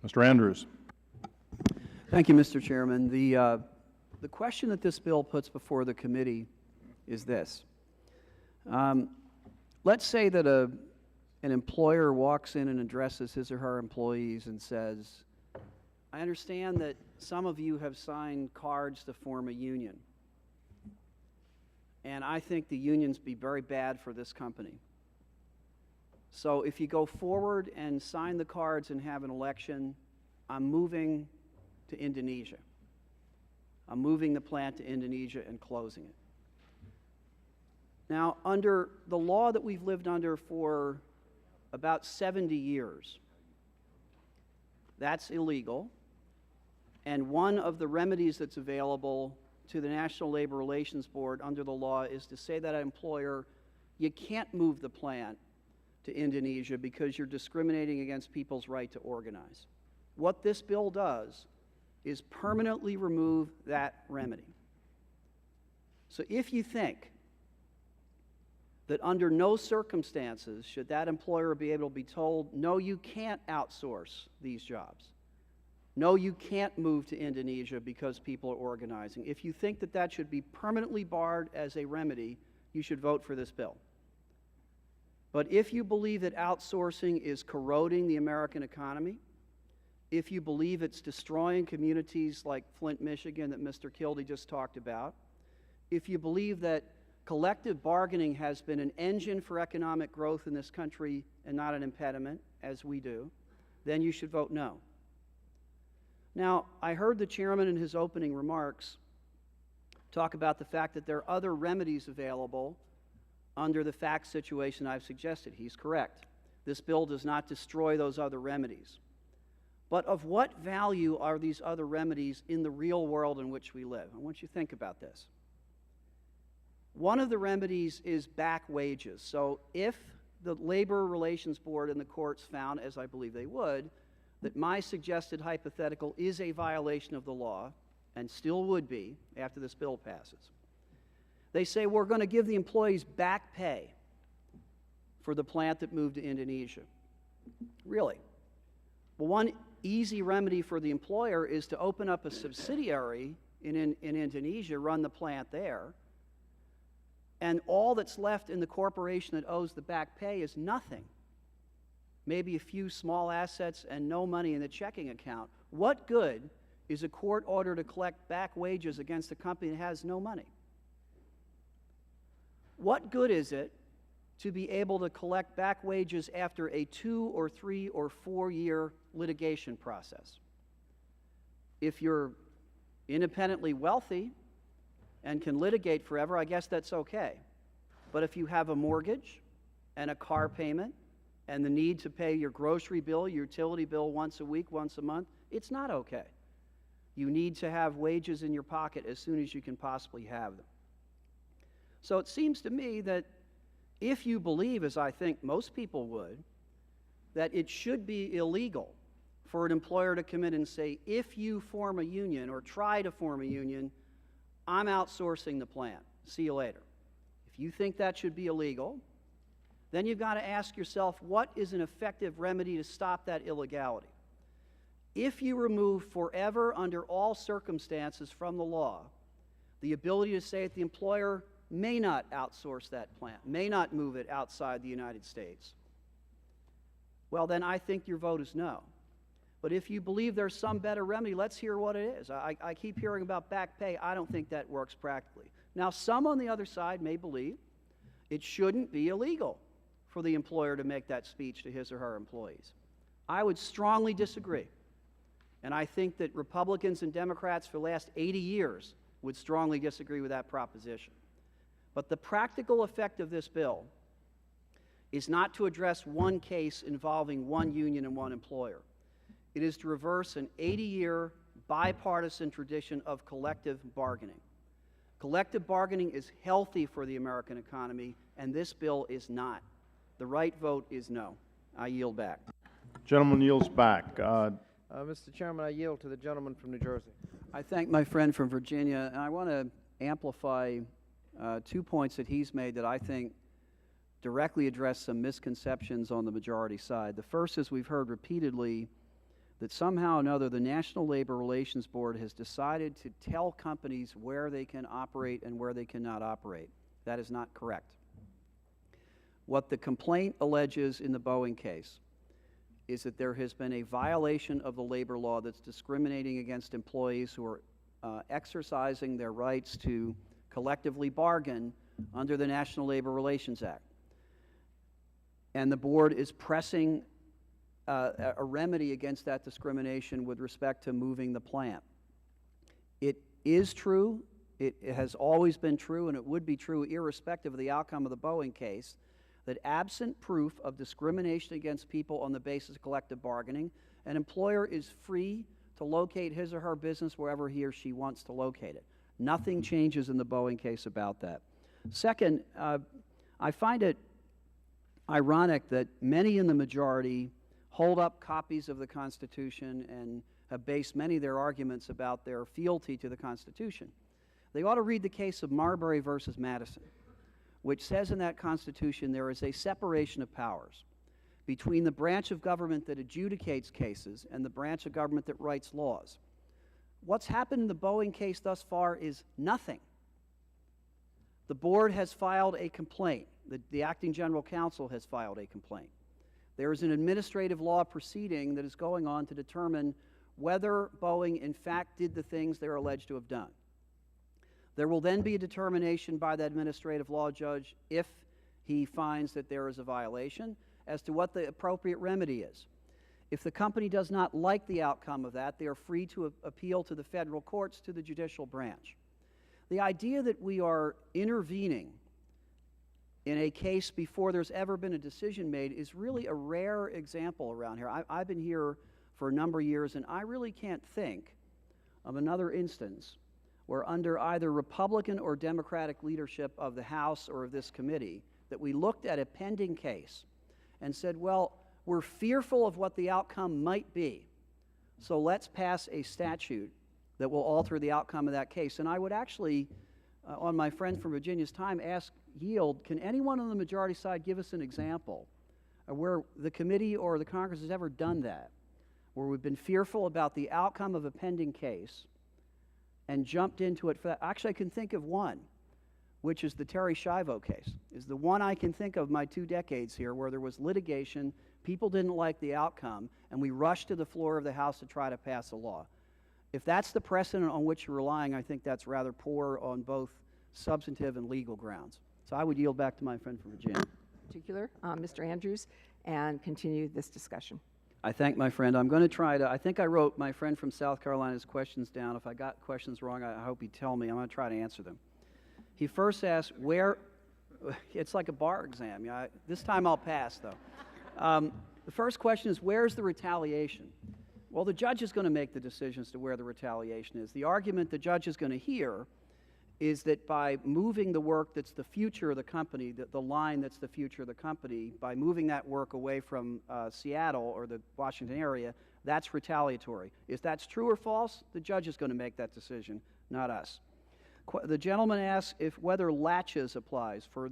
Mr. Andrews. Thank you, Mr. Chairman. The question that this bill puts before the committee is this. Let's say that an employer walks in and addresses his or her employees and says, I understand that some of you have signed cards to form a union, and I think the unions be very bad for this company. So if you go forward and sign the cards and have an election, I'm moving to Indonesia. I'm moving the plant to Indonesia and closing it. Now, under the law that we've lived under for about 70 years, that's illegal. And one of the remedies that's available to the National Labor Relations Board under the law is to say that an employer, you can't move the plant to Indonesia because you're discriminating against people's right to organize. What this bill does is permanently remove that remedy. So if you think that under no circumstances should that employer be able to be told, no, you can't outsource these jobs. No, you can't move to Indonesia because people are organizing. If you think that that should be permanently barred as a remedy, you should vote for this bill. But if you believe that outsourcing is corroding the American economy, if you believe it's destroying communities like Flint, Michigan that Mr. Kildee just talked about, if you believe that collective bargaining has been an engine for economic growth in this country and not an impediment, as we do, then you should vote no. Now, I heard the chairman in his opening remarks talk about the fact that there are other remedies available under the fact situation I've suggested. He's correct. This bill does not destroy those other remedies. But of what value are these other remedies in the real world in which we live? I want you to think about this. One of the remedies is back wages. So if the Labor Relations Board and the courts found, as I believe they would, that my suggested hypothetical is a violation of the law, and still would be after this bill passes, they say we're going to give the employees back pay for the plant that moved to Indonesia. Really? Well, one easy remedy for the employer is to open up a subsidiary in Indonesia, run the plant there, and all that's left in the corporation that owes the back pay is nothing. Maybe a few small assets and no money in the checking account. What good is a court order to collect back wages against a company that has no money? What good is it to be able to collect back wages after a 2 or 3 or 4 year litigation process? If you're independently wealthy and can litigate forever, I guess that's okay. But if you have a mortgage and a car payment and the need to pay your grocery bill, your utility bill once a week, once a month, it's not okay. You need to have wages in your pocket as soon as you can possibly have them. So it seems to me that if you believe, as I think most people would, that it should be illegal for an employer to come in and say, if you form a union or try to form a union, I'm outsourcing the plant. See you later. If you think that should be illegal, then you've got to ask yourself, what is an effective remedy to stop that illegality? If you remove forever, under all circumstances from the law, the ability to say that the employer may not outsource that plant, may not move it outside the United States, well, then I think your vote is no. But if you believe there's some better remedy, let's hear what it is. I keep hearing about back pay. I don't think that works practically. Now, some on the other side may believe it shouldn't be illegal for the employer to make that speech to his or her employees. I would strongly disagree. And I think that Republicans and Democrats for the last 80 years would strongly disagree with that proposition. But the practical effect of this bill is not to address one case involving one union and one employer. It is to reverse an 80-year bipartisan tradition of collective bargaining. Collective bargaining is healthy for the American economy, and this bill is not. The right vote is no. I yield back. Gentleman yields back. Mr. Chairman, I yield to the gentleman from New Jersey. I thank my friend from Virginia, and I want to amplify 2 points that he's made that I think directly address some misconceptions on the majority side. The first is we've heard repeatedly that somehow or another the National Labor Relations Board has decided to tell companies where they can operate and where they cannot operate. That is not correct. What the complaint alleges in the Boeing case is that there has been a violation of the labor law that's discriminating against employees who are exercising their rights to collectively bargain under the National Labor Relations Act. And the board is pressing a remedy against that discrimination with respect to moving the plant. It is true, it has always been true, and it would be true irrespective of the outcome of the Boeing case, that absent proof of discrimination against people on the basis of collective bargaining, an employer is free to locate his or her business wherever he or she wants to locate it. Nothing changes in the Boeing case about that. Second, I find it ironic that many in the majority hold up copies of the Constitution and have based many of their arguments about their fealty to the Constitution. They ought to read the case of Marbury versus Madison, which says in that Constitution there is a separation of powers between the branch of government that adjudicates cases and the branch of government that writes laws. What's happened in the Boeing case thus far is nothing. The board has filed a complaint. The acting general counsel has filed a complaint. There is an administrative law proceeding that is going on to determine whether Boeing in fact did the things they're alleged to have done. There will then be a determination by the administrative law judge, if he finds that there is a violation, as to what the appropriate remedy is. If the company does not like the outcome of that, they are free to appeal to the federal courts, to the judicial branch. The idea that we are intervening in a case before there's ever been a decision made is really a rare example around here. I've been here for a number of years, and I really can't think of another instance where under either Republican or Democratic leadership of the House or of this committee that we looked at a pending case and said, well, we're fearful of what the outcome might be, so let's pass a statute that will alter the outcome of that case. And I would actually, on my friend from Virginia's time, yield, can anyone on the majority side give us an example of where the committee or the Congress has ever done that, where we've been fearful about the outcome of a pending case and jumped into it for that? Actually, I can think of one, which is the Terry Schiavo case, is the one I can think of my 2 decades here where there was litigation, people didn't like the outcome, and we rushed to the floor of the House to try to pass a law. If that's the precedent on which you're relying, I think that's rather poor on both substantive and legal grounds. So I would yield back to my friend from Virginia. Particular, Mr. Andrews, and continue this discussion. I thank my friend. I'm going to try to, I think I wrote my friend from South Carolina's questions down. If I got questions wrong, I hope he'd tell me. I'm going to try to answer them. He first asked where, it's like a bar exam. Yeah, this time I'll pass, though. The first question is, where's the retaliation? Well, the judge is going to make the decision as to where the retaliation is. The argument the judge is going to hear is that by moving the work that's the future of the company, the line that's the future of the company, by moving that work away from Seattle or the Washington area, that's retaliatory. If that's true or false, the judge is going to make that decision, not us. The gentleman asks if whether laches applies. For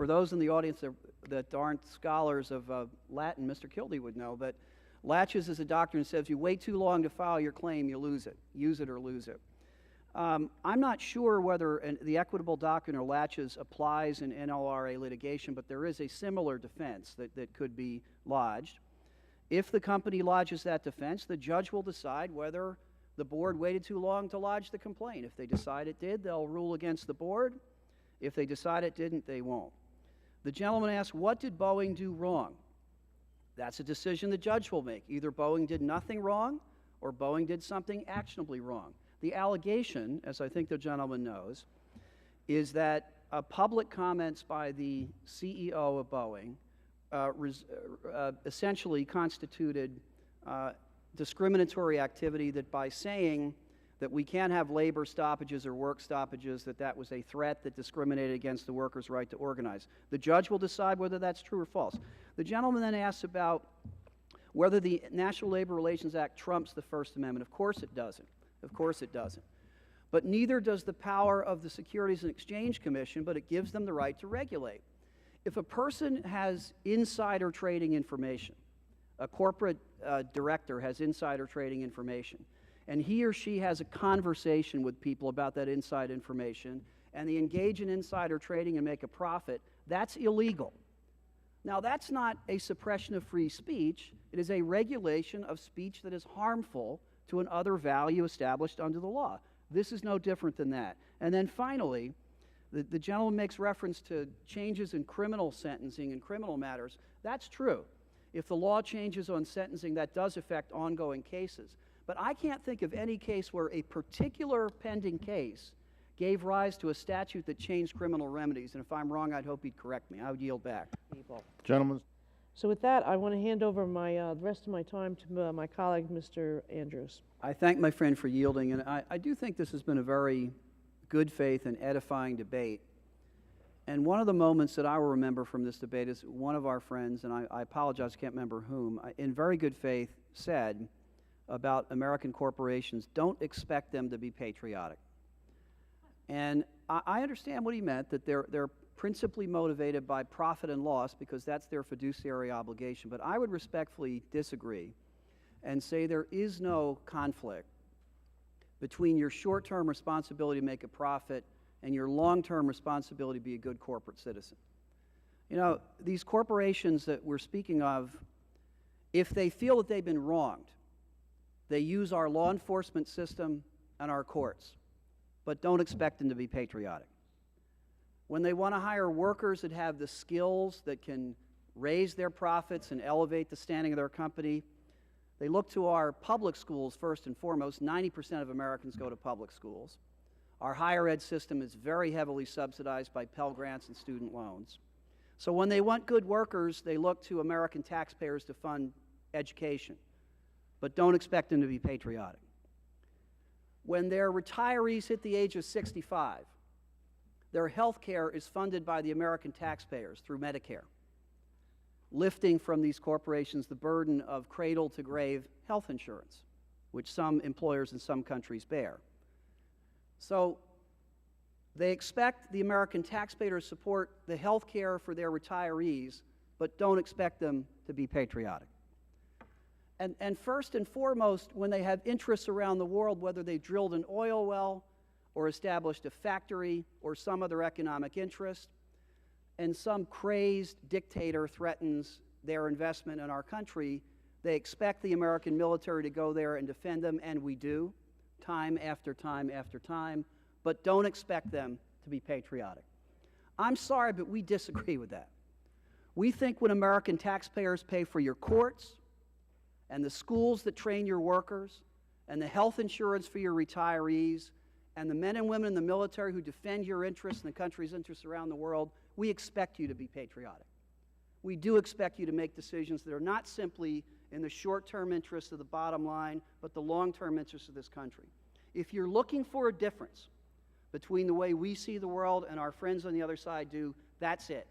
those in the audience that aren't scholars of Latin, Mr. Kildee would know, but laches is a doctrine that says if you wait too long to file your claim, you lose it. Use it or lose it. I'm not sure whether the equitable doctrine or laches applies in NLRA litigation, but there is a similar defense that could be lodged. If the company lodges that defense, the judge will decide whether the board waited too long to lodge the complaint. If they decide it did, they'll rule against the board. If they decide it didn't, they won't. The gentleman asked, what did Boeing do wrong? That's a decision the judge will make. Either Boeing did nothing wrong or Boeing did something actionably wrong. The allegation, as I think the gentleman knows, is that public comments by the CEO of Boeing essentially constituted discriminatory activity, that by saying that we can't have labor stoppages or work stoppages, that was a threat that discriminated against the workers' right to organize. The judge will decide whether that's true or false. The gentleman then asks about whether the National Labor Relations Act trumps the First Amendment. Of course it doesn't. Of course it doesn't. But neither does the power of the Securities and Exchange Commission, but it gives them the right to regulate. If a person has insider trading information A corporate director has insider trading information, and he or she has a conversation with people about that inside information, and they engage in insider trading and make a profit, that's illegal. Now, that's not a suppression of free speech. It is a regulation of speech that is harmful to an other value established under the law. This is no different than that. And then finally, the gentleman makes reference to changes in criminal sentencing and criminal matters. That's true. If the law changes on sentencing, that does affect ongoing cases. But I can't think of any case where a particular pending case gave rise to a statute that changed criminal remedies. And if I'm wrong, I'd hope he'd correct me. I would yield back. Gentlemen, So with that, I want to hand over the rest of my time to my colleague, Mr. Andrews. I thank my friend for yielding, and I do think this has been a very good faith and edifying debate. And one of the moments that I will remember from this debate is one of our friends, and I apologize, I can't remember whom, in very good faith said about American corporations, don't expect them to be patriotic. And I understand what he meant, that they're principally motivated by profit and loss because that's their fiduciary obligation. But I would respectfully disagree and say there is no conflict between your short-term responsibility to make a profit and your long-term responsibility to be a good corporate citizen. You know, these corporations that we're speaking of, if they feel that they've been wronged, they use our law enforcement system and our courts, but don't expect them to be patriotic. When they want to hire workers that have the skills that can raise their profits and elevate the standing of their company, they look to our public schools first and foremost. 90% of Americans go to public schools. Our higher ed system is very heavily subsidized by Pell Grants and student loans. So when they want good workers, they look to American taxpayers to fund education, but don't expect them to be patriotic. When their retirees hit the age of 65, their health care is funded by the American taxpayers through Medicare, lifting from these corporations the burden of cradle-to-grave health insurance, which some employers in some countries bear. So they expect the American taxpayer to support the health care for their retirees, but don't expect them to be patriotic. And first and foremost, when they have interests around the world, whether they drilled an oil well or established a factory or some other economic interest, and some crazed dictator threatens their investment in our country, they expect the American military to go there and defend them, and we do, time after time after time, but don't expect them to be patriotic. I'm sorry, but we disagree with that. We think when American taxpayers pay for your courts, and the schools that train your workers, and the health insurance for your retirees, and the men and women in the military who defend your interests and the country's interests around the world, we expect you to be patriotic. We do expect you to make decisions that are not simply in the short-term interests of the bottom line, but the long-term interests of this country. If you're looking for a difference between the way we see the world and our friends on the other side do, that's it.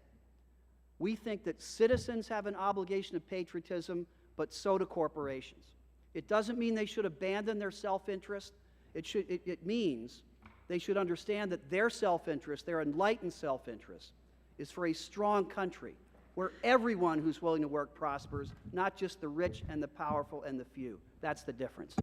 We think that citizens have an obligation of patriotism, but so do corporations. It doesn't mean they should abandon their self-interest. It means they should understand that their self-interest, their enlightened self-interest, is for a strong country where everyone who's willing to work prospers, not just the rich and the powerful and the few. That's the difference.